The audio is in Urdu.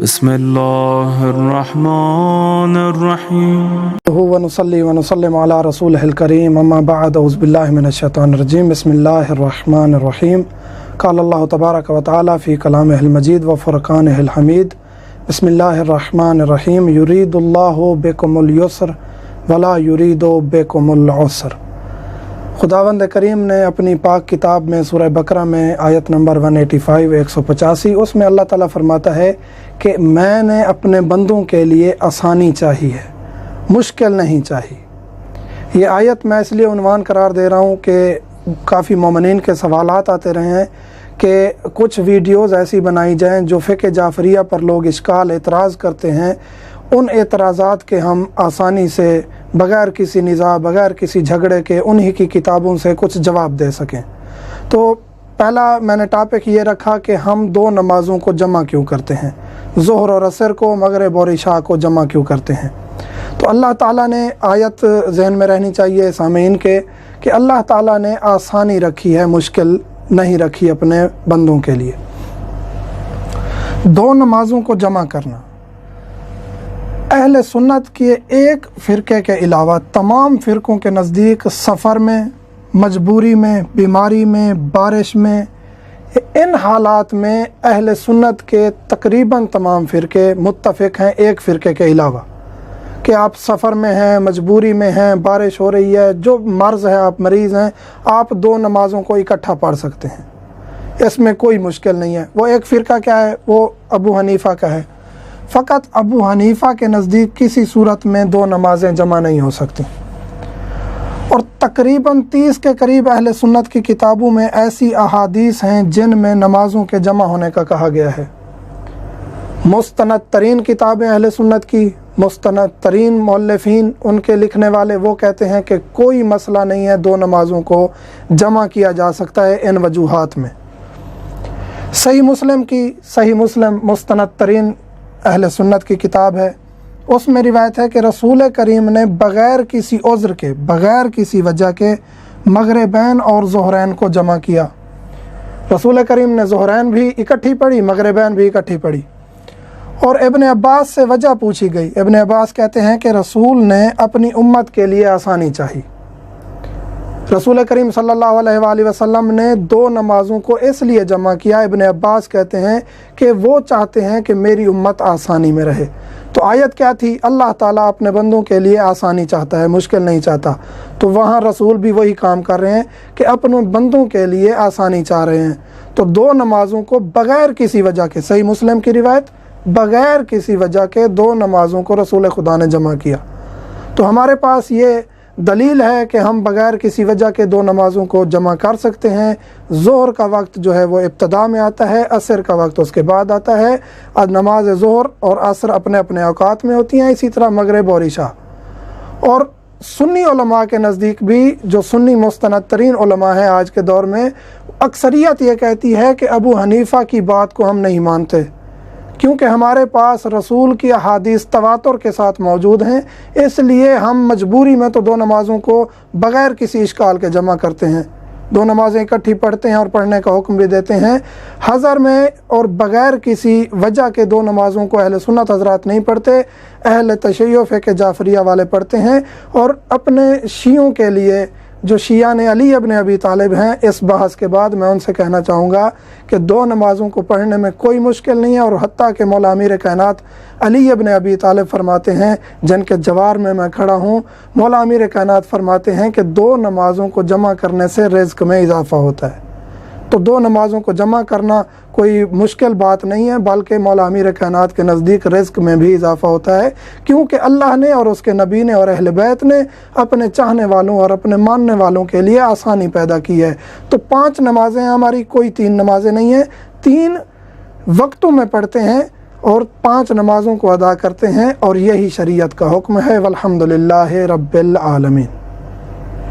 بسم اللہ الرحمن الرحیم ونصلی ونسلم علی رسولہ الکریم اما بعد اعوذ باللہ من الشیطان الرجیم بسم اللہ الرحمن الرحیم قال اللہ تبارک و تعالی فی کلامہ المجید و فرقانہ الحمید بسم اللہ الرحمن الرحیم یرید اللہ بکم اليسر ولا یرید بکم العسر۔ خداوند کریم نے اپنی پاک کتاب میں سورہ بقرہ میں آیت نمبر 185 185 اس میں اللہ تعالیٰ فرماتا ہے کہ میں نے اپنے بندوں کے لیے آسانی چاہی ہے، مشکل نہیں چاہی۔ یہ آیت میں اس لیے عنوان قرار دے رہا ہوں کہ کافی مومنین کے سوالات آتے رہے ہیں کہ کچھ ویڈیوز ایسی بنائی جائیں جو فقہ جعفریہ پر لوگ اشکال اعتراض کرتے ہیں، ان اعتراضات کے ہم آسانی سے بغیر کسی نزاع بغیر کسی جھگڑے کے انہی کی کتابوں سے کچھ جواب دے سکیں۔ تو پہلا میں نے ٹاپک یہ رکھا کہ ہم دو نمازوں کو جمع کیوں کرتے ہیں، ظہر اور عصر کو، مغرب اور عشاء کو جمع کیوں کرتے ہیں۔ تو اللہ تعالیٰ نے آیت ذہن میں رہنی چاہیے سامعین کے کہ اللہ تعالیٰ نے آسانی رکھی ہے، مشکل نہیں رکھی اپنے بندوں کے لیے۔ دو نمازوں کو جمع کرنا اہل سنت کے ایک فرقے کے علاوہ تمام فرقوں کے نزدیک سفر میں، مجبوری میں، بیماری میں، بارش میں، ان حالات میں اہل سنت کے تقریباً تمام فرقے متفق ہیں ایک فرقے کے علاوہ کہ آپ سفر میں ہیں، مجبوری میں ہیں، بارش ہو رہی ہے، جو مرض ہے، آپ مریض ہیں، آپ دو نمازوں کو اکٹھا پڑھ سکتے ہیں، اس میں کوئی مشکل نہیں ہے۔ وہ ایک فرقہ کیا ہے؟ وہ ابو حنیفہ کا ہے۔ فقط ابو حنیفہ کے نزدیک کسی صورت میں دو نمازیں جمع نہیں ہو سکتی، اور تقریباً 30 کے قریب اہل سنت کی کتابوں میں ایسی احادیث ہیں جن میں نمازوں کے جمع ہونے کا کہا گیا ہے۔ مستند ترین کتابیں اہل سنت کی، مستند ترین مؤلفین ان کے لکھنے والے، وہ کہتے ہیں کہ کوئی مسئلہ نہیں ہے، دو نمازوں کو جمع کیا جا سکتا ہے ان وجوہات میں۔ صحیح مسلم مستند ترین اہل سنت کی کتاب ہے، اس میں روایت ہے کہ رسول کریم نے بغیر کسی عذر کے، بغیر کسی وجہ کے مغربین اور ظہرین کو جمع کیا۔ رسول کریم نے ظہرین بھی اکٹھی پڑھی، مغربین بھی اکٹھی پڑھی۔ اور ابن عباس سے وجہ پوچھی گئی، ابن عباس کہتے ہیں کہ رسول نے اپنی امت کے لیے آسانی چاہی۔ رسول کریم صلی اللہ علیہ وآلہ وسلم نے دو نمازوں کو اس لیے جمع کیا، ابن عباس کہتے ہیں کہ وہ چاہتے ہیں کہ میری امت آسانی میں رہے۔ تو آیت کیا تھی؟ اللہ تعالیٰ اپنے بندوں کے لیے آسانی چاہتا ہے، مشکل نہیں چاہتا۔ تو وہاں رسول بھی وہی کام کر رہے ہیں کہ اپنے بندوں کے لیے آسانی چاہ رہے ہیں۔ تو دو نمازوں کو بغیر کسی وجہ کے، صحیح مسلم کی روایت، بغیر کسی وجہ کے دو نمازوں کو رسول خدا نے جمع کیا۔ تو ہمارے پاس یہ دلیل ہے کہ ہم بغیر کسی وجہ کے دو نمازوں کو جمع کر سکتے ہیں۔ ظہر کا وقت جو ہے وہ ابتدا میں آتا ہے، عصر کا وقت اس کے بعد آتا ہے۔ اور نماز ظہر اور عصر اپنے اپنے اوقات میں ہوتی ہیں، اسی طرح مغرب اور عشاء۔ اور سنی علماء کے نزدیک بھی، جو سنی مستند ترین علماء ہیں آج کے دور میں، اکثریت یہ کہتی ہے کہ ابو حنیفہ کی بات کو ہم نہیں مانتے، کیونکہ ہمارے پاس رسول کی احادیث تواتر کے ساتھ موجود ہیں، اس لیے ہم مجبوری میں تو دو نمازوں کو بغیر کسی اشکال کے جمع کرتے ہیں، دو نمازیں اکٹھی پڑھتے ہیں اور پڑھنے کا حکم بھی دیتے ہیں۔ حضر میں اور بغیر کسی وجہ کے دو نمازوں کو اہل سنت حضرات نہیں پڑھتے، اہل تشیع فقہ جعفریہ والے پڑھتے ہیں۔ اور اپنے شیعوں کے لیے، جو شیعہ نے علی ابن ابی طالب ہیں، اس بحث کے بعد میں ان سے کہنا چاہوں گا کہ دو نمازوں کو پڑھنے میں کوئی مشکل نہیں ہے، اور حتیٰ کہ مولا امیر کائنات علی ابن ابی طالب فرماتے ہیں، جن کے جوار میں کھڑا ہوں، مولا امیر کائنات فرماتے ہیں کہ دو نمازوں کو جمع کرنے سے رزق میں اضافہ ہوتا ہے۔ تو دو نمازوں کو جمع کرنا کوئی مشکل بات نہیں ہے، بلکہ مولا امیر کائنات کے نزدیک رزق میں بھی اضافہ ہوتا ہے، کیونکہ اللہ نے اور اس کے نبی نے اور اہل بیت نے اپنے چاہنے والوں اور اپنے ماننے والوں کے لیے آسانی پیدا کی ہے۔ تو 5 نمازیں ہماری، کوئی 3 نمازیں نہیں ہیں، 3 وقتوں میں پڑھتے ہیں اور 5 نمازوں کو ادا کرتے ہیں، اور یہی شریعت کا حکم ہے۔ والحمدللہ رب العالمین۔